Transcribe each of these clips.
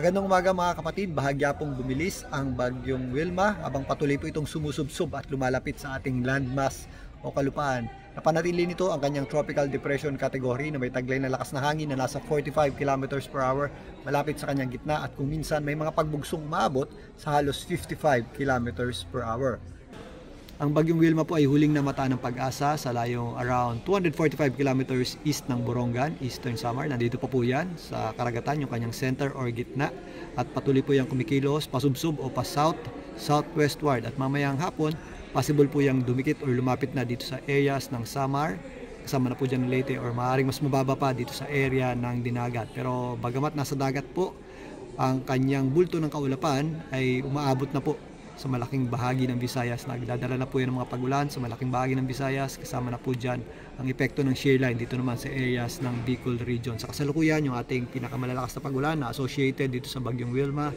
Magandang umaga mga kapatid, bahagya pong bumilis ang bagyong Wilma habang patuloy po itong sumusubsob at lumalapit sa ating landmass o kalupaan. Napanatili nito ang kanyang tropical depression category na may taglay na lakas na hangin na nasa 45 km per hour malapit sa kanyang gitna at kung minsan may mga pagbugsong maabot sa halos 55 km per hour. Ang bagyong Wilma po ay huling namata ng Pag-asa sa layong around 245 kilometers east ng Borongan, Eastern Samar. Nandito pa po yan sa karagatan, yung kanyang center or gitna. At patuloy po yung kumikilos, pasubsob o pa-south, southwestward. At mamayang hapon, possible po yung dumikit or lumapit na dito sa areas ng Samar. Kasama na po dyan ng Leyte or maaaring mas mababa pa dito sa area ng Dinagat. Pero bagamat nasa dagat po, ang kanyang bulto ng kaulapan ay umaabot na po sa malaking bahagi ng Visayas. Nagdadala na po yan ng mga pagulan sa malaking bahagi ng Visayas. Kasama na po dyan ang epekto ng shear line dito naman sa areas ng Bicol region. Sa kasalukuyan, yung ating pinakamalalakas na pagulan na associated dito sa bagyong Wilma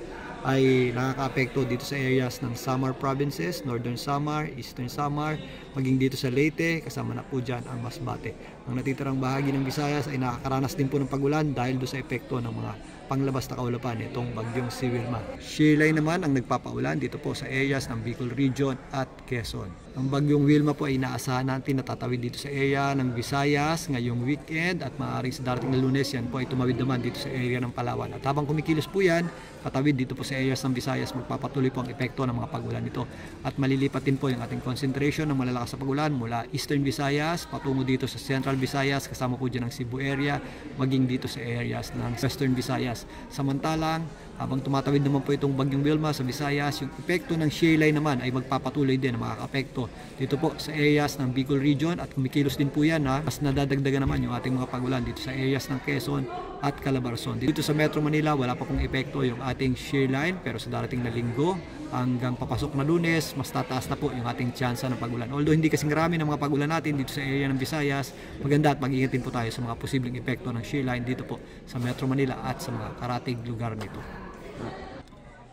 ay nakaka-apekto dito sa areas ng Samar provinces, Northern Samar, Eastern Samar, maging dito sa Leyte, kasama na po dyan ang Masbate. Ang natitirang bahagi ng Visayas ay nakakaranas din po ng pagulan dahil do sa epekto ng mga panglabas na kaulapan itong bagyong si Wilma. Shear line naman ang nagpapaulan dito po sa areas ng Bicol region at Quezon. Ang bagyong Wilma po ay inaasahan natin na tatawid dito sa area ng Visayas ngayong weekend at maaaring sa darating na Lunes yan po ay tumawid naman dito sa area ng Palawan. At habang kumikilos po yan, patawid dito po sa areas ng Visayas, magpapatuloy po ang epekto ng mga pagulan nito. At malilipat din po yung ating concentration ng malalakas na pagulan mula Eastern Visayas patungo dito sa Central Visayas, kasama po dyan ang Cebu area, maging dito sa areas ng Western Visayas. Samantalang, habang tumatawid naman po itong bagyong Wilma sa Visayas, yung epekto ng shear line naman ay magpapatuloy din na makaka-apekto dito po sa areas ng Bicol region at kumikilos din po yan ha. Mas nadadagdagan naman yung ating mga pagulan dito sa areas ng Quezon at Calabarzon. Dito sa Metro Manila wala pa pong epekto yung ating shear line, pero sa darating na linggo hanggang papasok na Lunes, mas tataas na po yung ating tsansa ng pagulan. Although hindi kasing marami ng mga pagulan natin dito sa area ng Visayas, maganda at mag-ingat din po tayo sa mga posibleng epekto ng shear line dito po sa Metro Manila at sa mga karatig lugar nito.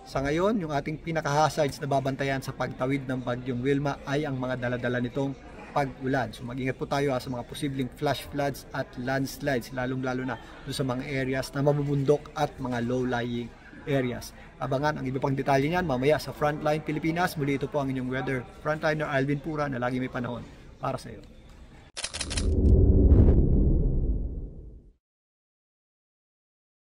Sa ngayon, yung ating pinaka-hazards na babantayan sa pagtawid ng bagyong Wilma ay ang mga daladala nitong pag-ulan. So mag-ingat po tayo sa mga posibleng flash floods at landslides, lalong-lalo na doon sa mga areas na mabubundok at mga low-lying areas. Abangan ang iba pang detalye niyan mamaya sa Frontline Pilipinas. Muli ito po ang inyong weather frontliner Alvin Pura na lagi may panahon para sa iyo.